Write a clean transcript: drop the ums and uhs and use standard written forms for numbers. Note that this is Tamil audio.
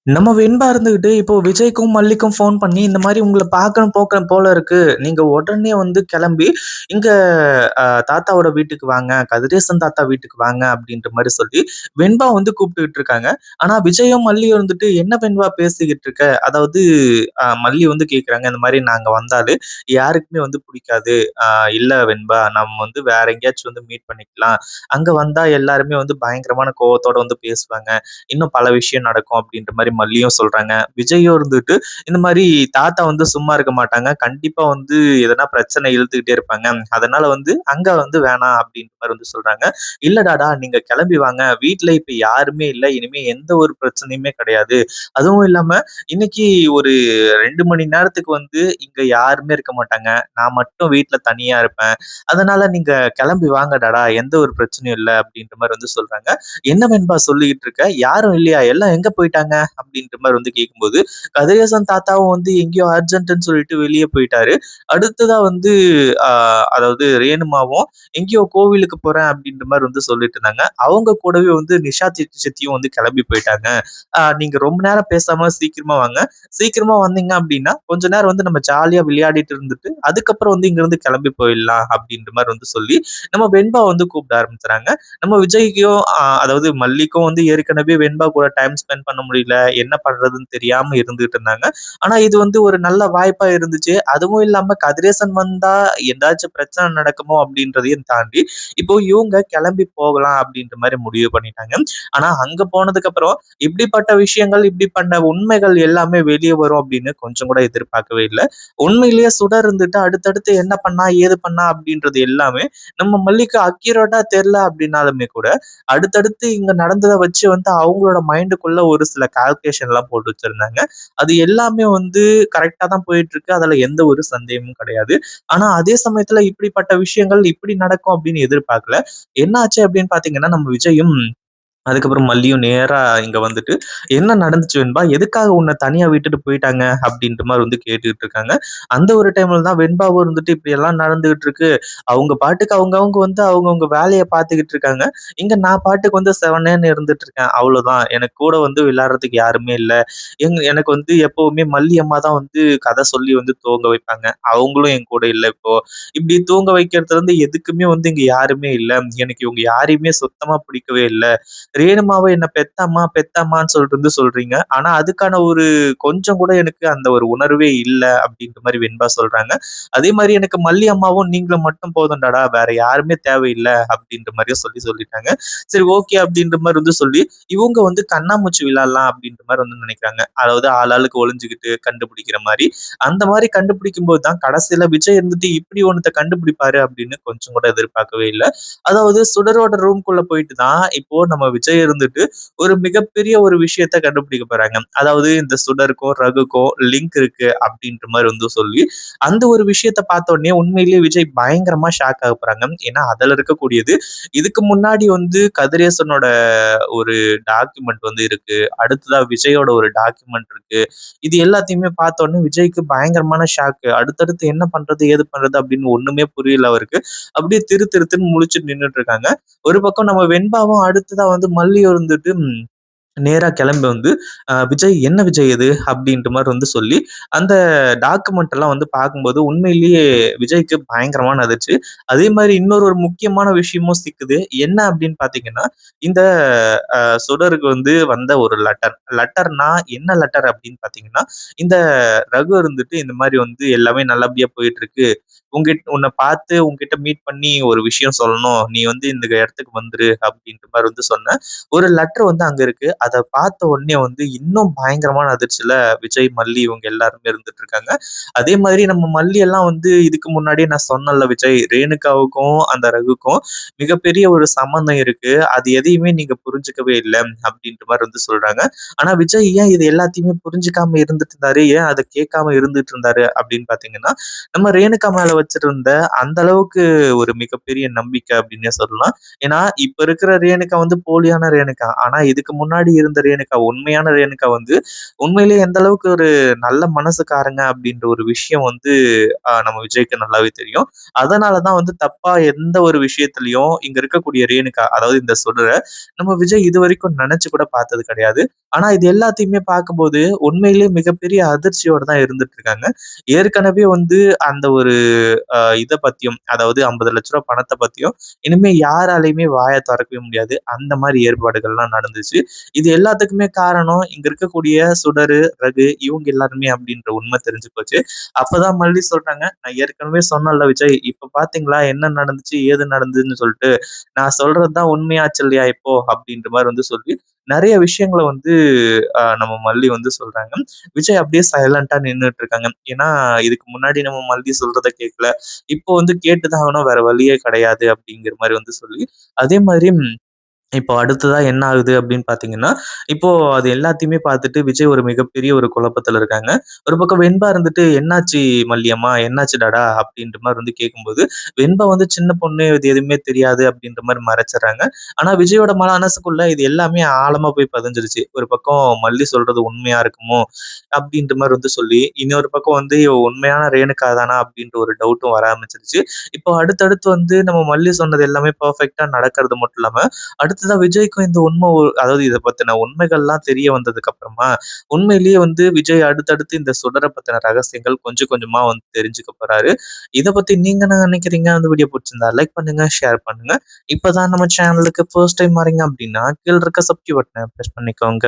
நம்ம வெண்பா இருந்துகிட்டு, இப்போ விஜய்க்கும், மல்லிக்கும் ஃபோன் பண்ணி, இந்த மாரி உங்கள பார்க்கணும் போக்கணும் போல இருக்கு. நீங்க உடனே வந்து கெளம்பி, இங்க தாத்தாவோட வீட்டுக்கு வாங்க. கதிரேசன் தாத்தா வீட்டுக்கு வாங்க அப்டின்ற மாரி சொல்லி, வெண்பா வந்து கூப்பிட்டுக்கிட்டு இருக்காங்க. ஆனா விஜயும், மல்லியும் இருந்துட்டு, என்ன வெண்பா பேசிக்கிட்டு இருக்க? அதாவது மல்லி வந்து கேட்குறாங்க, இந்த மாரி நாங்க வந்தாலே யாருக்குமே வந்து புடிக்காது. அ இல்ல வெண்பா, நம்ம வந்து வேற எங்கேயாச்சும் வந்து மீட் பண்ணிக்கலாம். அங்க வந்தா எல்லாருமே வந்து பயங்கரமான கோவத்தோட வந்து பேசுவாங்க. இன்னும் பல விஷயம் நடக்கும் அப்படின்ற மாரி மல்லியும் சொல்றாங்க. விஜயும் இருந்துட்டு இந்த மாரி தாத்தா வந்து சும்மா இருக்க மாட்டாங்க. கண்டிப்பா வந்து எதனா பிரச்சனை இழுத்துக்கிட்டே இருப்பாங்க. அதனால வந்து அங்க வந்து வேணாம் அப்படின்ற மாரி வந்து சொல்றாங்க. இல்ல டாடா நீங்க கிளம்பி வாங்க. வீட்ல இப்ப யாருமே இல்ல. இனிமே எந்த ஒரு பிரச்சனையுமே கிடையாது. அதுவும் இல்லாம இன்னைக்கு ஒரு 2 மணி நேரத்துக்கு வந்து இங்க யாருமே இருக்க மாட்டாங்க. நான் மட்டும் வீட்ல தனியா இருப்பேன். அதனால நீங்க கிளம்பி வாங்க டாடா. எந்த ஒரு பிரச்சனையும் இல்ல அப்படின்ற மாரி வந்து சொல்றாங்க. "என்ன வெண்பா சொல்லிக்கிட்டு இருக்க? யாரும் இல்லையா? எல்லாம் எங்க போயிட்டாங்க?" அப்படின்ற மாரி வந்து கேட்கும்போது, கதிரேசன் தாத்தாவும் வந்து எங்கேயோ அர்ஜென்ட்ன்னு சொல்லிட்டு வெளிய போயிட்டாரு. அடுத்ததா வந்து அ அதாவது ரேணுமாவும் எங்கேயோ கோவிலுக்கு போறேன் அப்படின்ற மாரி வந்து சொல்லிட்டு இருந்தாங்க. அவங்க கூடவே வந்து நிஷா சித்தியும் வந்து கிளம்பி போயிட்டாங்க. நீங்க ரொம்ப நேரம் பேசாம சீக்கிரமா வாங்க. சீக்கிரமா வந்தீங்க அப்படின்னா, கொஞ்ச நேரம் வந்து நம்ம ஜாலியா விளையாடிட்டு இருந்துட்டு, அதுக்கப்புறம் வந்து இங்கிருந்து கிளம்பி போயிடலாம் அப்படின்ற மாரி வந்து சொல்லி, நம்ம வெண்பா வந்து கூப்பிட ஆரம்பிச்சுறாங்க. நம்ம விஜய்க்கும் அதாவது மல்லிக்கும் வந்து ஏற்கனவே வெண்பா கூட டைம் ஸ்பெண்ட் பண்ண முடியல. என்ன பண்றதுன்னு தெரியாம இருந்துட்டு இருந்தாங்க. ஆனா இது வந்து ஒரு நல்ல வாய்ப்பா இருந்துச்சு. அதுவும் இல்லாம கதிரேசன் வந்தா ஏதாச்சும் பிரச்சனை நடக்குமோ அப்படின்றதையும் தாண்டி, இப்போ இவங்க கிளம்பி போகலாம் அப்படின்ற மாரி முடிவு பண்ணிட்டாங்க. ஆனா அங்க போனதுக்கு அப்புறம் இப்படிப்பட்ட விஷயங்கள், இப்படி பண்ண உண்மைகள் எல்லாமே வெளிய வரும் அப்படின்னு கொஞ்சம் கூட எதிர்பார்க்கவே இல்ல. உண்மையிலேயே சுடர் இருந்துட்டு அடுத்தடுத்து என்ன பண்ணா, ஏது பண்ணா அப்படின்றது எல்லாமே நம்ம மல்லிக்கு அக்யூரேட்டா தெரியல அப்படின்னாலுமே கூட, அடுத்தடுத்து இங்க நடந்தத வச்சு வந்து அவங்களோட மைண்டுக்குள்ள ஒரு சில கால்குலேஷன்லாம் போட்டு வச்சிருந்தாங்க. அது எல்லாமே வந்து கரெக்ட்டா தான் போயிட்டுருக்கு. அதுல எந்த ஒரு சந்தேகமும் கிடையாது. ஆனா அதே சமயத்துல இப்படிப்பட்ட விஷயங்கள் இப்படி நடக்கும் அப்படின்னு எதிர்பார்க்கல. என்ன ஆச்சு அப்படின்னு பார்த்தீங்கன்னா, நம்ம விஜயும் அதுக்கப்புறம் மல்லியும் நேரா இங்க வந்துட்டு, "என்ன நடந்துச்சு வெண்பா? எதுக்காக உன்ன தனியா விட்டுட்டு போயிட்டாங்க?" அப்படின்ற மாரி வந்து கேட்டுட்டு இருக்காங்க. அந்த ஒரு டைம்ல தான் வெண்பாவும் இருந்துட்டு, "இப்படியெல்லாம் நடந்துகிட்டு இருக்கு. அவங்க பாட்டுக்கு அவங்கவங்க வந்து அவங்கவங்க வேலைய பார்த்துக்கிட்டு இருக்காங்க. இங்க நான் பாட்டுக்கு வந்து செவனேன்னு இருந்துட்டு இருக்கேன். அவ்வளோதான். எனக்கு கூட வந்து விளையாடுறதுக்கு யாருமே இல்ல. எனக்கு வந்து எப்பவுமே மல்லி அம்மா தான் வந்து கதை சொல்லி வந்து தூங்க வைப்பாங்க. அவங்களும் என் கூட இல்ல இப்போ. இப்படி தூங்க வைக்கிறதுல இருந்து எதுக்குமே வந்து இங்க யாருமே இல்ல. எனக்கு இவங்க யாரையுமே சுத்தமா பிடிக்கவே இல்ல. ரேணுமாவ என்ன பெத்தம்மா, பெத்தம்மான்னு சொல்லிட்டு வந்து சொல்றீங்க. ஆனா, அதுக்கான ஒரு கொஞ்சம் கூட எனக்கு அந்த ஒரு உணர்வே இல்ல அப்டின்ற மாரி வெண்பா சொல்றாங்க. அதே மாரி எனக்கு மல்லி அம்மாவும் நீங்களும் மட்டும் போதும்டாடா. வேற யாருமே தேவையில்ல அப்டின்ற மாரியும் சொல்லிட்டாங்க. சரி ஓகே அப்டின்ற மாரி வந்து சொல்லி, இவங்க வந்து கண்ணாமூச்சி விளையாடலாம் அப்டின்ற மாரி வந்து நெனைக்கிறாங்க. அதாவது ஆளாளுக்கு ஒளிஞ்சுகிட்டு கண்டுபிடிக்கிற மாரி. அந்த மாரி கண்டுபிடிக்கும்போது தான் கடைசில விஜய் இருந்துட்டு இப்டி ஒண்ணத்த கண்டுபிடிப்பாரு அப்டின்னு கொஞ்சம் கூட எதிர்பார்க்கவே இல்ல. அதாவது சுடரோட ரூம்குள்ள போயிட்டு தான் இப்போ நம்ம விஜய் இருந்துட்டு ஒரு மிகப்பெரிய ஒரு விஷயத்த கண்டுபிடிக்க போறாங்க. அதாவது இந்த சுடருக்கும், ரகுக்கும் லிங்க் இருக்கு அப்படின்ற மாரி வந்து சொல்லி, அந்த ஒரு விஷயத்த பார்த்த உடனே உண்மையிலேயே விஜய் பயங்கரமா ஷாக் ஆக போறாங்க. ஏன்னா அதுல இருக்கக்கூடியது இதுக்கு முன்னாடி வந்து கதிரேசனோட ஒரு டாக்குமெண்ட் வந்து இருக்கு. அடுத்ததா விஜயோட ஒரு டாக்குமெண்ட் இருக்கு. இது எல்லாத்தையுமே பார்த்த உடனே விஜய்க்கு பயங்கரமான ஷாக்கு. அடுத்தடுத்து என்ன பண்றது? ஏது பண்றது? அப்படின்னு ஒண்ணுமே புரியல அவருக்கு. அப்படியே திரு திருத்துன்னு முழிச்சுட்டு நின்னுட்டு இருக்காங்க. ஒரு பக்கம் நம்ம வெண்பாவும் அடுத்ததா வந்து மல்லி இருந்துட்டு நேரா கிளம்பி வந்து, "விஜய் என்ன விஜய் இது?" அப்படின்ற மாரி வந்து சொல்லி, அந்த டாக்குமெண்ட் எல்லாம் வந்து பார்க்கும்போது உண்மையிலேயே விஜய்க்கு பயங்கரமான அதிர்ச்சி. அதே மாரி இன்னொரு ஒரு முக்கியமான விஷயமும் சிக்குது. என்ன அப்படின்னு பார்த்தீங்கன்னா, இந்த சுடருக்கு வந்து வந்த ஒரு லெட்டர். லெட்டர்னா என்ன லெட்டர் அப்படின்னு பார்த்தீங்கன்னா, இந்த ரகு இருந்துட்டு இந்த மாரி வந்து எல்லாமே நல்லபடியா போயிட்டுருக்கு. உன்ன பார்த்து உன்கிட்ட மீட் பண்ணி ஒரு விஷயம் சொல்லணும். நீ வந்து இந்த இடத்துக்கு வந்துரு அப்படின்ற மாரி வந்து சொன்ன ஒரு லெட்டர் வந்து அங்க இருக்கு. அத பார்த்த உடனே வந்து இன்னும் பயங்கரமான அதிர்ச்சியில விஜய், மல்லி இவங்க எல்லாருமே இருந்துட்டு இருக்காங்க. அதே மாதிரி நம்ம மல்லி எல்லாம் வந்து இதுக்கு முன்னாடியே நான் சொன்னேன்ல விஜய், ரேணுகாவுக்கும் அந்த ரகுக்கும் மிகப்பெரிய ஒரு சம்மந்தம் இருக்கு. அது எதையுமே நீங்க புரிஞ்சுக்கவே இல்ல அப்படின்ற மாரி வந்து சொல்றாங்க. ஆனா விஜய் ஏன் இது எல்லாத்தையுமே புரிஞ்சுக்காம இருந்துட்டு இருந்தாரு? ஏன் அத கேட்காம இருந்துட்டு இருந்தாரு அப்படின்னு பார்த்தீங்கன்னா, நம்ம ரேணுகா மேல வச்சிருந்த அந்த அளவுக்கு ஒரு மிகப்பெரிய நம்பிக்கை அப்படின்னே சொல்லலாம். ஏன்னா, இப்ப இருக்கிற ரேணுகா வந்து போலியான ரேணுகா. ஆனா, இதுக்கு முன்னாடி இருந்த ரேணுகா, உண்மையான ரேணுகா வந்து உண்மையிலேயே எந்த அளவுக்கு ஒரு நல்ல மனசுக்காரங்க அப்படின்ற ஒரு விஷயம் வந்து நம்ம விஜய்க்கு நல்லாவே தெரியும். அதனால தான் வந்து தப்பா எந்த ஒரு விஷயத்திலயும் இங்க இருக்கக்கூடிய ரேணுகா, அதாவது இந்த சுடர நம்ம விஜய் இதுவரைக்கும் நெனச்சு கூட பார்த்தது கிடையாது. ஆனா இது எல்லாத்தையுமே பார்க்கும்போது உண்மையிலேயே மிகப்பெரிய அதிர்ச்சியோட தான் இருந்துட்டு இருக்காங்க. ஏற்கனவே வந்து அந்த ஒரு இத பத்தியும், அதாவது ரூ. 50,00,000 பணத்த பத்தியும் இனிமே யாராலயுமே வாய தொறக்கவே முடியாது. அந்த மாரி ஏற்பாடுகள்லாம் நடந்துச்சு. இது எல்லாத்துக்குமே காரணம் இங்க இருக்கக்கூடிய சுடரு, ரகு இவங்க எல்லாருமே அப்படின்ற உண்மை தெரிஞ்சு போச்சு. அப்பதான் மறுபடியும் சொல்றாங்க, "நான் ஏற்கனவே சொன்னேன்ல விஜய், இப்ப பார்த்தீங்களா என்ன நடந்துச்சு, ஏது நடந்ததுன்னு சொல்லிட்டு. நான் சொல்றது தான் உண்மையாச்சு இல்லையா இப்போ?" அப்படின்ற மாரி வந்து சொல்லி நெறைய விஷயங்கள வந்து நம்ம மல்லி வந்து சொல்றாங்க. விஜய் அப்படியே சைலன்ட்டா நின்னுட்டு இருக்காங்க. ஏன்னா, இதுக்கு முன்னாடி நம்ம மல்லி சொல்றத கேட்கல. இப்போ வந்து கேட்டு தான் ஆகணும். வேற வழியே கிடையாது அப்படிங்கிற மாரி வந்து சொல்லி, அதே மாதிரி இப்போ அடுத்ததா என்ன ஆகுது அப்படின்னு பார்த்தீங்கன்னா, இப்போ அது எல்லாத்தையுமே பார்த்துட்டு விஜய் ஒரு மிகப்பெரிய ஒரு குழப்பத்துல இருக்காங்க. ஒரு பக்கம் வெண்பா இருந்துட்டு, "என்னாச்சு மல்லியம்மா? என்னாச்சு டாடா?" அப்படின்ற மாரி வந்து கேட்கும்போது, வெண்பா வந்து சின்ன பொண்ணு, இது எதுவுமே தெரியாது அப்படின்ற மாரி மறைச்சர்றாங்க. ஆனா விஜயோட மனசுக்குள்ள இது எல்லாமே ஆழமா போய் பதிஞ்சிருச்சு. ஒரு பக்கம் மல்லி சொல்றது உண்மையா இருக்குமோ? அப்படின்ற மாரி வந்து சொல்லி, இன்னொரு பக்கம் வந்து இவ உண்மையான ரேணுகா தானா? அப்படின்ற ஒரு டவுட்டும் வர ஆரம்பிச்சுருச்சு. இப்போ அடுத்தடுத்து வந்து நம்ம மல்லி சொன்னது எல்லாமே பெர்ஃபெக்ட்டா நடக்கிறது மட்டும் இல்லாம, அடுத்ததா விஜய்க்கும் இந்த உண்மை அதாவது இத பத்தின உண்மைகள்லாம் தெரிய வந்ததுக்கு அப்புறமா, உண்மையிலேயே வந்து விஜய் அடுத்தடுத்து இந்த சுடர பத்தின ரகசியங்கள் கொஞ்சம் கொஞ்சமா வந்து தெரிஞ்சுக்க போறாரு. இத பத்தி நீங்க என்ன நினைக்கிறீங்க? அந்த வீடியோ புடிச்சிருந்தா லைக் பண்ணுங்க, ஷேர் பண்ணுங்க. இப்பதான் நம்ம சேனலுக்கு ஃபர்ஸ்ட் டைம் வரீங்க அப்படின்னா, கீழ இருக்க சப்ஸ்கிரைப் பட்டன பிரஸ் பண்ணிக்கோங்க.